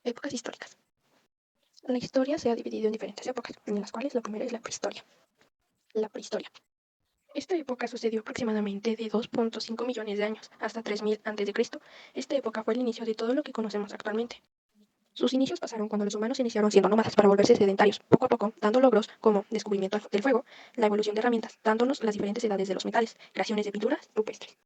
Épocas históricas. La historia se ha dividido en diferentes épocas, en las cuales la primera es la prehistoria. La prehistoria. Esta época sucedió aproximadamente de 2.5 millones de años hasta 3000 a.C. Esta época fue el inicio de todo lo que conocemos actualmente. Sus inicios pasaron cuando los humanos iniciaron siendo nómadas para volverse sedentarios, poco a poco dando logros como descubrimiento del fuego, la evolución de herramientas, dándonos las diferentes edades de los metales, creaciones de pinturas rupestres.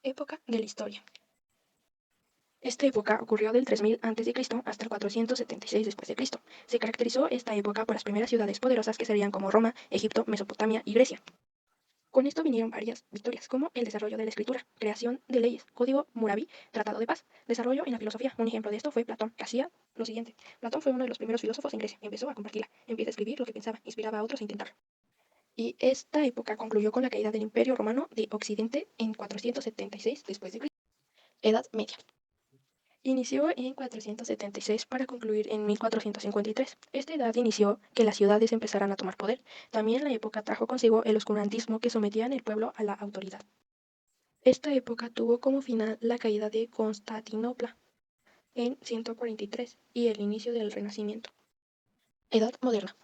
Época de la historia. Esta época ocurrió del 3000 a.C. hasta el 476 después de Cristo. Se caracterizó esta época por las primeras ciudades poderosas que serían como Roma, Egipto, Mesopotamia y Grecia. Con esto vinieron varias victorias, como el desarrollo de la escritura, creación de leyes, código Murabi, tratado de paz, desarrollo en la filosofía. Un ejemplo de esto fue Platón, que hacía lo siguiente. Platón fue uno de los primeros filósofos en Grecia, empezó a compartirla, empieza a escribir lo que pensaba, inspiraba a otros a intentarlo. Y esta época concluyó con la caída del Imperio Romano de Occidente en 476 después de Cristo. Edad Media. Inició en 476 para concluir en 1453. Esta edad inició que las ciudades empezaran a tomar poder. También la época trajo consigo el oscurantismo que sometía al pueblo a la autoridad. Esta época tuvo como final la caída de Constantinopla en 143 y el inicio del Renacimiento. Edad Moderna.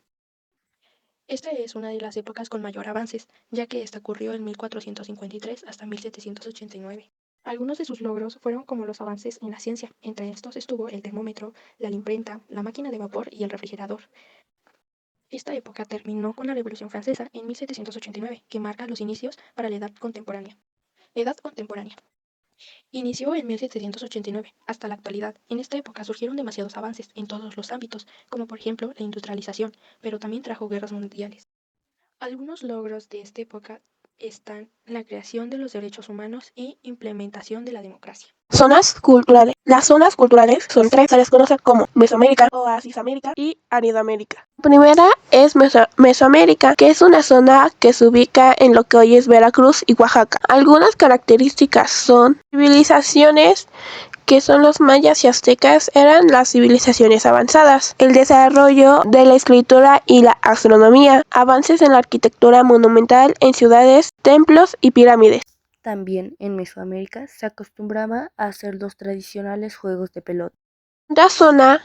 Esta es una de las épocas con mayor avances, ya que esta ocurrió en 1453 hasta 1789. Algunos de sus logros fueron como los avances en la ciencia. Entre estos estuvo el termómetro, la imprenta, la máquina de vapor y el refrigerador. Esta época terminó con la Revolución Francesa en 1789, que marca los inicios para la Edad Contemporánea. Edad Contemporánea. Inició en 1789 hasta la actualidad. En esta época surgieron demasiados avances en todos los ámbitos, como por ejemplo la industrialización, pero también trajo guerras mundiales. Algunos logros de esta época están la creación de los derechos humanos y implementación de la democracia. Zonas culturales. Las zonas culturales son tres, se les conoce como Mesoamérica, Oasisamérica y Aridoamérica. La primera es Mesoamérica, que es una zona que se ubica en lo que hoy es Veracruz y Oaxaca. Algunas características son civilizaciones que son los mayas y aztecas, eran las civilizaciones avanzadas, el desarrollo de la escritura y la astronomía, avances en la arquitectura monumental en ciudades, templos y pirámides. También en Mesoamérica se acostumbraba a hacer los tradicionales juegos de pelota. La zona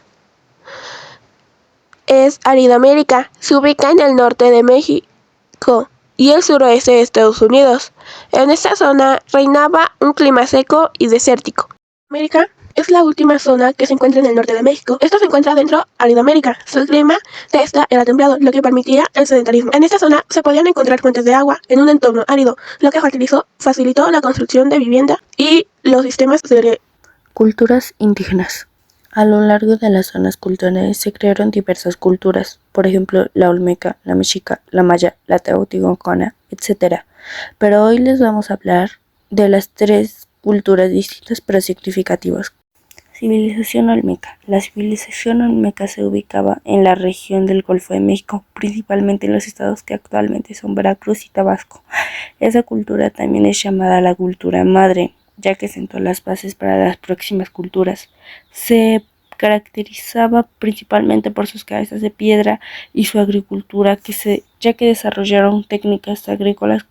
es Aridoamérica, se ubica en el norte de México y el suroeste de Estados Unidos. En esta zona reinaba un clima seco y desértico. América es la última zona que se encuentra en el norte de México. Esto se encuentra dentro de Aridoamérica. Su clima de esta era templado, lo que permitía el sedentarismo. En esta zona se podían encontrar fuentes de agua en un entorno árido, lo que facilitó la construcción de vivienda y los sistemas de Culturas indígenas. A lo largo de las zonas culturales se crearon diversas culturas, por ejemplo la olmeca, la mexica, la maya, la teotihuacana, etc. Pero hoy les vamos a hablar de las tres culturas distintas pero significativas. Civilización olmeca. La civilización olmeca se ubicaba en la región del Golfo de México, principalmente en los estados que actualmente son Veracruz y Tabasco. Esa cultura también es llamada la cultura madre, ya que sentó las bases para las próximas culturas. Se caracterizaba principalmente por sus cabezas de piedra y su agricultura, ya que desarrollaron técnicas agrícolas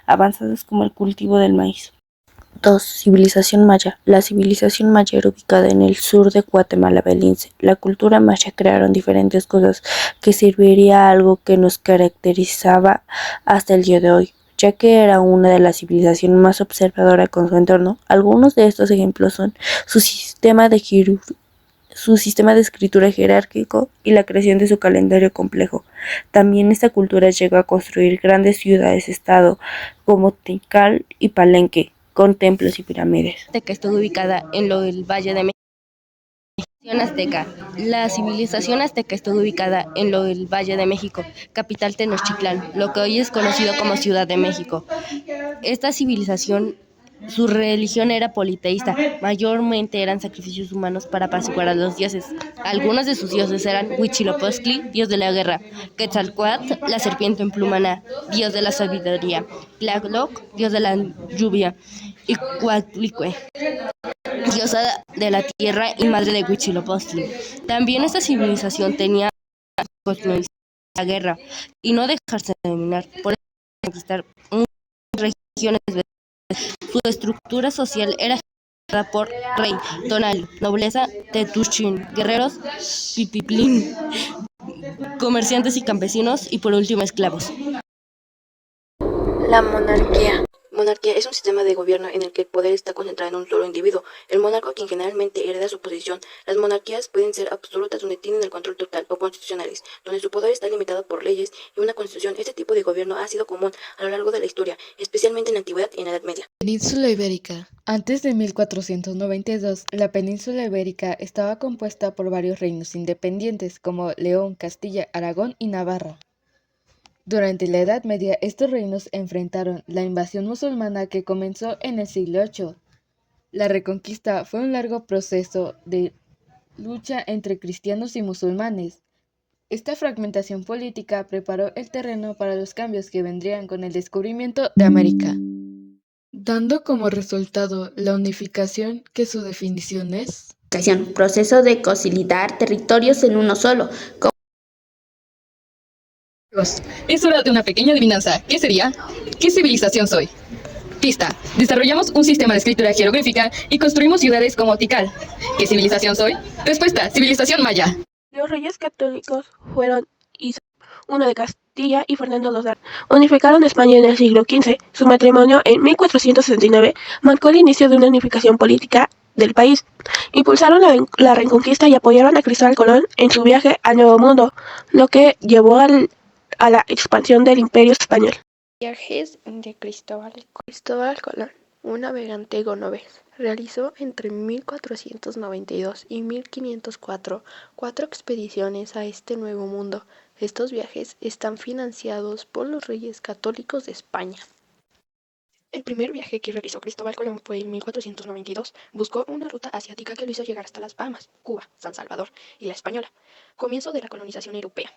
avanzadas como el cultivo del maíz. 2. Civilización maya. La civilización maya era ubicada en el sur de Guatemala Belince. La cultura maya crearon diferentes cosas que serviría a algo que nos caracterizaba hasta el día de hoy, ya que era una de las civilizaciones más observadora con su entorno. Algunos de estos ejemplos son su sistema de escritura jerárquico y la creación de su calendario complejo. También esta cultura llegó a construir grandes ciudades-estado como Tikal y Palenque, con templos y pirámides. Que está ubicada en lo del Valle de México. Azteca. La civilización azteca estuvo ubicada en lo del Valle de México, capital Tenochtitlán, lo que hoy es conocido como Ciudad de México. Esta civilización, su religión era politeísta, mayormente eran sacrificios humanos para apaciguar a los dioses. Algunos de sus dioses eran Huitzilopochtli, dios de la guerra; Quetzalcóatl, la serpiente emplumada, dios de la sabiduría; Tlaloc, dios de la lluvia; y Coatlicue, diosa de la tierra y madre de Huitzilopochtli. También esta civilización tenía la guerra y no dejarse de dominar, por eso conquistar muchas regiones. Su estructura social era por rey, tonal, nobleza, tetushín, guerreros, pitiplín, comerciantes y campesinos, y por último esclavos. La monarquía. Monarquía es un sistema de gobierno en el que el poder está concentrado en un solo individuo, el monarca, quien generalmente hereda su posición. Las monarquías pueden ser absolutas, donde tienen el control total, o constitucionales, donde su poder está limitado por leyes y una constitución. Este tipo de gobierno ha sido común a lo largo de la historia, especialmente en la antigüedad y en la Edad Media. Península Ibérica. Antes de 1492, la península ibérica estaba compuesta por varios reinos independientes como León, Castilla, Aragón y Navarra. Durante la Edad Media, estos reinos enfrentaron la invasión musulmana que comenzó en el siglo VIII. La reconquista fue un largo proceso de lucha entre cristianos y musulmanes. Esta fragmentación política preparó el terreno para los cambios que vendrían con el descubrimiento de América, dando como resultado la unificación, que su definición es proceso de consolidar territorios en uno solo. Es hora de una pequeña adivinanza. ¿Qué sería? ¿Qué civilización soy? Pista. Desarrollamos un sistema de escritura jeroglífica y construimos ciudades como Tikal. ¿Qué civilización soy? Respuesta. Civilización maya. Los reyes católicos fueron I de Castilla y Fernando II. Unificaron España en el siglo XV. Su matrimonio en 1469 marcó el inicio de una unificación política del país. Impulsaron la reconquista y apoyaron a Cristóbal Colón en su viaje al Nuevo Mundo, lo que llevó a la expansión del Imperio Español. Viajes de Cristóbal Colón, un navegante genovés, realizó entre 1492 y 1504 4 expediciones a este nuevo mundo. Estos viajes están financiados por los reyes católicos de España. El primer viaje que realizó Cristóbal Colón fue en 1492. Buscó una ruta asiática que lo hizo llegar hasta las Bahamas, Cuba, San Salvador y la Española, comienzo de la colonización europea.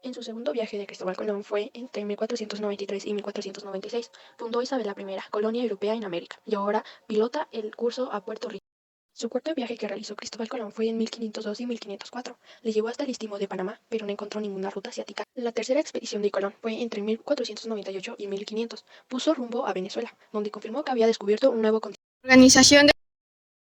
En su segundo viaje de Cristóbal Colón fue entre 1493 y 1496. Fundó Isabel I, colonia europea en América, y ahora pilota el curso a Puerto Rico. Su cuarto viaje que realizó Cristóbal Colón fue en 1502 y 1504. Le llevó hasta el istmo de Panamá, pero no encontró ninguna ruta asiática. La tercera expedición de Colón fue entre 1498 y 1500. Puso rumbo a Venezuela, donde confirmó que había descubierto un nuevo continente. Organización de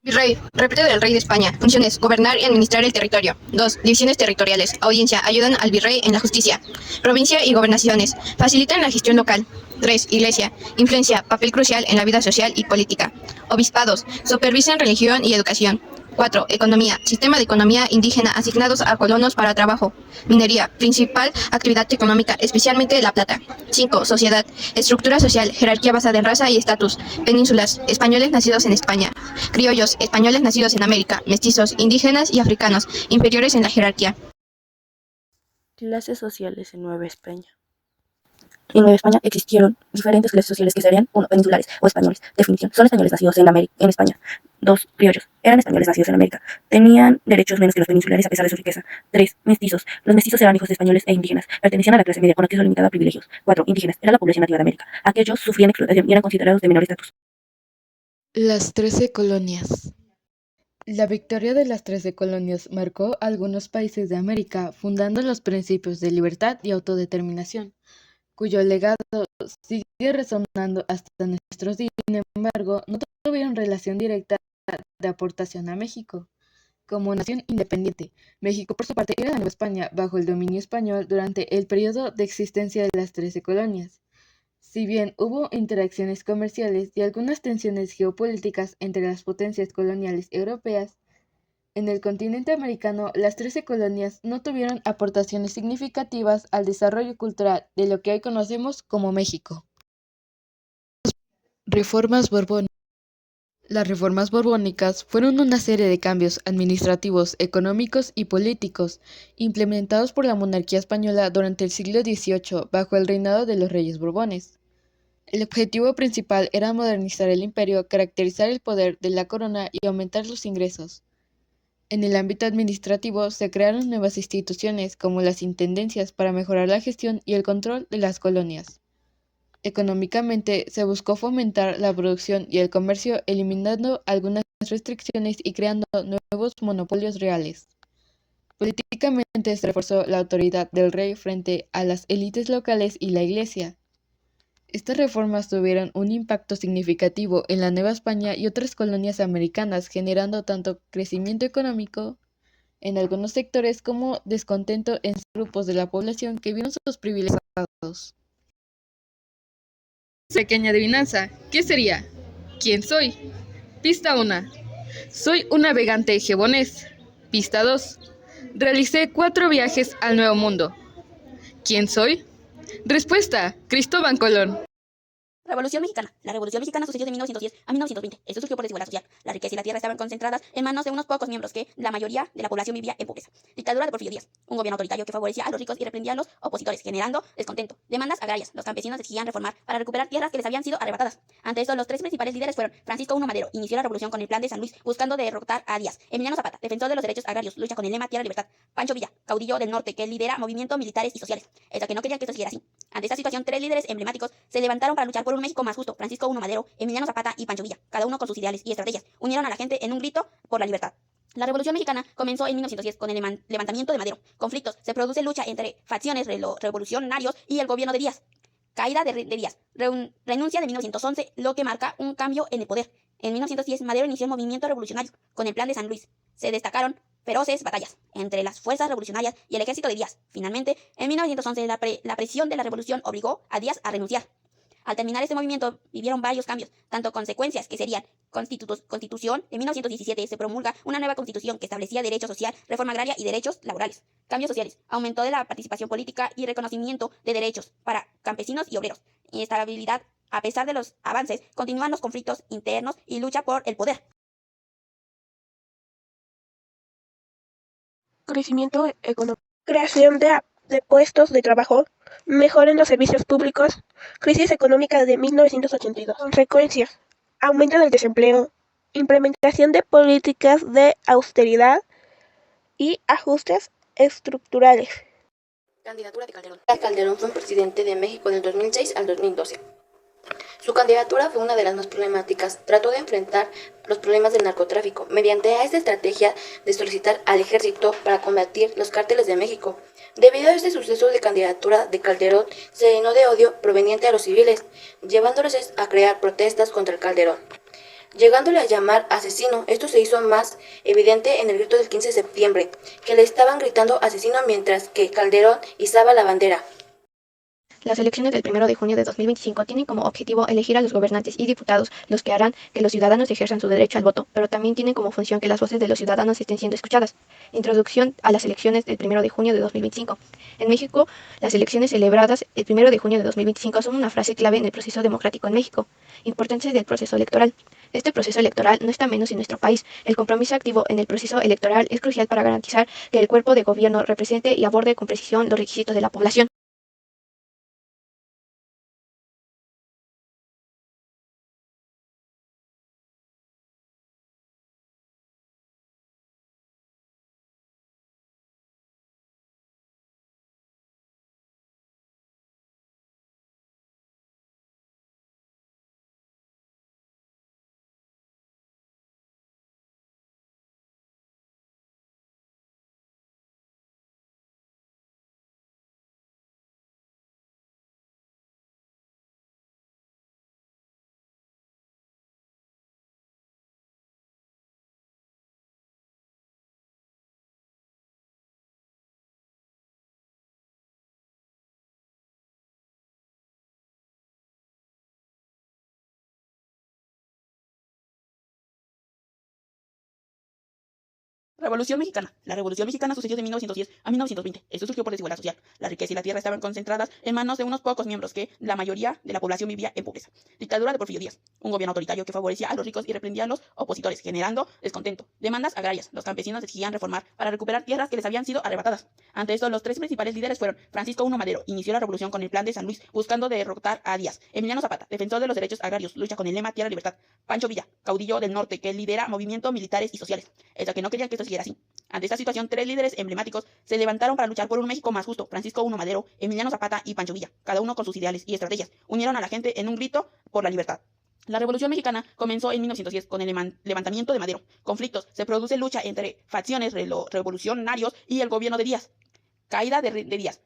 Virrey, repite del Rey de España. Funciones: gobernar y administrar el territorio. 2. Divisiones territoriales. Audiencia: ayudan al virrey en la justicia. Provincia y gobernaciones: facilitan la gestión local. 3. Iglesia: influencia, papel crucial en la vida social y política. Obispados: supervisan religión y educación. 4. Economía: sistema de economía indígena asignados a colonos para trabajo. Minería: principal actividad económica, especialmente la plata. 5. Sociedad: estructura social, jerarquía basada en raza y estatus. Penínsulas: españoles nacidos en España. Criollos: españoles nacidos en América. Mestizos: indígenas y africanos, inferiores en la jerarquía. Clases sociales en Nueva España. En Nueva España existieron diferentes clases sociales que serían: 1. Peninsulares o españoles. Definición: son españoles nacidos en España. 2. Criollos. Eran españoles nacidos en América. Tenían derechos menos que los peninsulares a pesar de su riqueza. 3. Mestizos. Los mestizos eran hijos de españoles e indígenas. Pertenecían a la clase media con acceso limitado a privilegios. 4. Indígenas. Era la población nativa de América. Aquellos sufrían explotación y eran considerados de menor estatus. las 13 colonias. La victoria de las 13 colonias marcó a algunos países de América, fundando los principios de libertad y autodeterminación, cuyo legado sigue resonando hasta nuestros días. Sin embargo, no tuvieron relación directa de aportación a México. Como nación independiente, México por su parte era la Nueva España bajo el dominio español durante el periodo de existencia de las 13 colonias. Si bien hubo interacciones comerciales y algunas tensiones geopolíticas entre las potencias coloniales europeas, en el continente americano las 13 colonias no tuvieron aportaciones significativas al desarrollo cultural de lo que hoy conocemos como México. Reformas borbónicas. Las reformas borbónicas fueron una serie de cambios administrativos, económicos y políticos implementados por la monarquía española durante el siglo XVIII bajo el reinado de los reyes Borbones. El objetivo principal era modernizar el imperio, caracterizar el poder de la corona y aumentar los ingresos. En el ámbito administrativo se crearon nuevas instituciones como las intendencias para mejorar la gestión y el control de las colonias. Económicamente se buscó fomentar la producción y el comercio, eliminando algunas restricciones y creando nuevos monopolios reales. Políticamente se reforzó la autoridad del rey frente a las élites locales y la iglesia. Estas reformas tuvieron un impacto significativo en la Nueva España y otras colonias americanas, generando tanto crecimiento económico en algunos sectores como descontento en grupos de la población que vieron sus privilegios afectados. Pequeña adivinanza. ¿Qué sería? ¿Quién soy? Pista 1. Soy un navegante jebonés. Pista 2. Realicé 4 viajes al Nuevo Mundo. ¿Quién soy? Respuesta: Cristóbal Colón. Revolución Mexicana. La Revolución Mexicana sucedió de 1910 a 1920. Esto surgió por desigualdad social. La riqueza y la tierra estaban concentradas en manos de unos pocos miembros que la mayoría de la población vivía en pobreza. Dictadura de Porfirio Díaz. Un gobierno autoritario que favorecía a los ricos y reprendía a los opositores, generando descontento. Demandas agrarias. Los campesinos exigían reformar para recuperar tierras que les habían sido arrebatadas. Ante esto, los 3 principales líderes fueron Francisco I. Madero, inició la revolución con el Plan de San Luis, buscando derrotar a Díaz. Emiliano Zapata, defensor de los derechos agrarios, lucha con el lema Tierra Libertad. Pancho Villa, caudillo del norte, que lidera movimientos militares y sociales. Es que no querían que esto siguiera así. Ante esta situación, 3 líderes emblemáticos se levantaron para luchar por un México más justo: Francisco I. Madero, Emiliano Zapata y Pancho Villa, cada uno con sus ideales y estrategias. Unieron a la gente en un grito por la libertad. La Revolución Mexicana comenzó en 1910 con el levantamiento de Madero. Conflictos. Se produce lucha entre facciones revolucionarios y el gobierno de Díaz. Caída de Díaz. Renuncia de 1911, lo que marca un cambio en el poder. En 1910, Madero inició el movimiento revolucionario con el Plan de San Luis. Se destacaron feroces batallas entre las fuerzas revolucionarias y el ejército de Díaz. Finalmente, en 1911, la presión de la revolución obligó a Díaz a renunciar. Al terminar este movimiento, vivieron varios cambios, tanto consecuencias que serían Constitución de 1917, se promulga una nueva constitución que establecía derecho social, reforma agraria y derechos laborales. Cambios sociales, aumento de la participación política y reconocimiento de derechos para campesinos y obreros. Inestabilidad, a pesar de los avances, continúan los conflictos internos y lucha por el poder. Crecimiento económico. Creación de puestos de trabajo. Mejora en los servicios públicos. Crisis económica de 1982. Consecuencias: aumento del desempleo, implementación de políticas de austeridad y ajustes estructurales. Candidatura de Calderón. Calderón fue presidente de México del 2006 al 2012. Su candidatura fue una de las más problemáticas. Trató de enfrentar los problemas del narcotráfico mediante esta estrategia de solicitar al ejército para combatir los cárteles de México. Debido a este suceso de candidatura de Calderón, se llenó de odio proveniente a los civiles, llevándoles a crear protestas contra el Calderón, llegándole a llamar asesino. Esto se hizo más evidente en el grito del 15 de septiembre, que le estaban gritando asesino mientras que Calderón izaba la bandera. Las elecciones del 1 de junio de 2025 tienen como objetivo elegir a los gobernantes y diputados, los que harán que los ciudadanos ejerzan su derecho al voto, pero también tienen como función que las voces de los ciudadanos estén siendo escuchadas. Introducción a las elecciones del 1 de junio de 2025. En México, las elecciones celebradas el 1 de junio de 2025 son una frase clave en el proceso democrático en México. Importancia del proceso electoral. Este proceso electoral no está menos en nuestro país. El compromiso activo en el proceso electoral es crucial para garantizar que el cuerpo de gobierno represente y aborde con precisión los requisitos de la población. Revolución Mexicana. La Revolución Mexicana sucedió de 1910 a 1920. Esto surgió por desigualdad social. La riqueza y la tierra estaban concentradas en manos de unos pocos miembros que la mayoría de la población vivía en pobreza. Dictadura de Porfirio Díaz. Un gobierno autoritario que favorecía a los ricos y reprendía a los opositores, generando descontento. Demandas agrarias. Los campesinos exigían reformar para recuperar tierras que les habían sido arrebatadas. Ante esto, los 3 principales líderes fueron Francisco I. Madero, inició la revolución con el Plan de San Luis, buscando derrotar a Díaz. Emiliano Zapata, defensor de los derechos agrarios, lucha con el lema Tierra Libertad. Pancho Villa, caudillo del norte, que lidera movimientos militares y sociales. Es que no querían que esto siguiera así. Ante esta situación, 3 líderes emblemáticos se levantaron para luchar por un México más justo: Francisco I. Madero, Emiliano Zapata y Pancho Villa, cada uno con sus ideales y estrategias. Unieron a la gente en un grito por la libertad. La Revolución Mexicana comenzó en 1910 con el levantamiento de Madero. Conflictos. Se produce lucha entre facciones revolucionarios y el gobierno de Díaz. Caída de Díaz.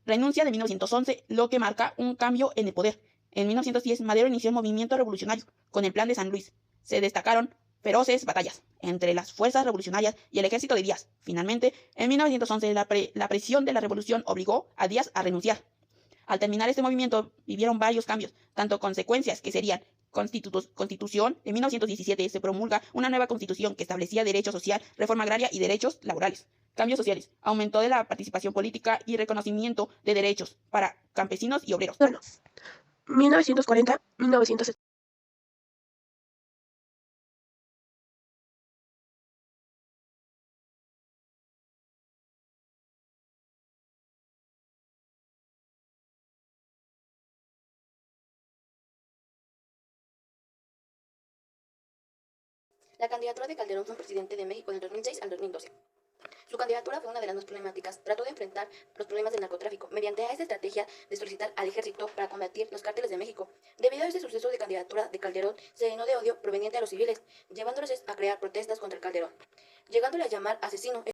Renuncia de 1911, lo que marca un cambio en el poder. En 1910, Madero inició el movimiento revolucionario con el Plan de San Luis. Se destacaron feroces batallas entre las fuerzas revolucionarias y el ejército de Díaz. Finalmente, en 1911, la presión de la revolución obligó a Díaz a renunciar. Al terminar este movimiento, vivieron varios cambios, tanto consecuencias que serían Constitución. En 1917 se promulga una nueva constitución que establecía derecho social, reforma agraria y derechos laborales. Cambios sociales. Aumentó de la participación política y reconocimiento de derechos para campesinos y obreros. 1940-1970. La candidatura de Calderón fue presidente de México del 2006 al 2012. Su candidatura fue una de las más problemáticas. Trató de enfrentar los problemas del narcotráfico mediante esta estrategia de solicitar al ejército para combatir los cárteles de México. Debido a este suceso de candidatura de Calderón, se llenó de odio proveniente de los civiles, llevándoles a crear protestas contra el Calderón, llegándole a llamar asesino.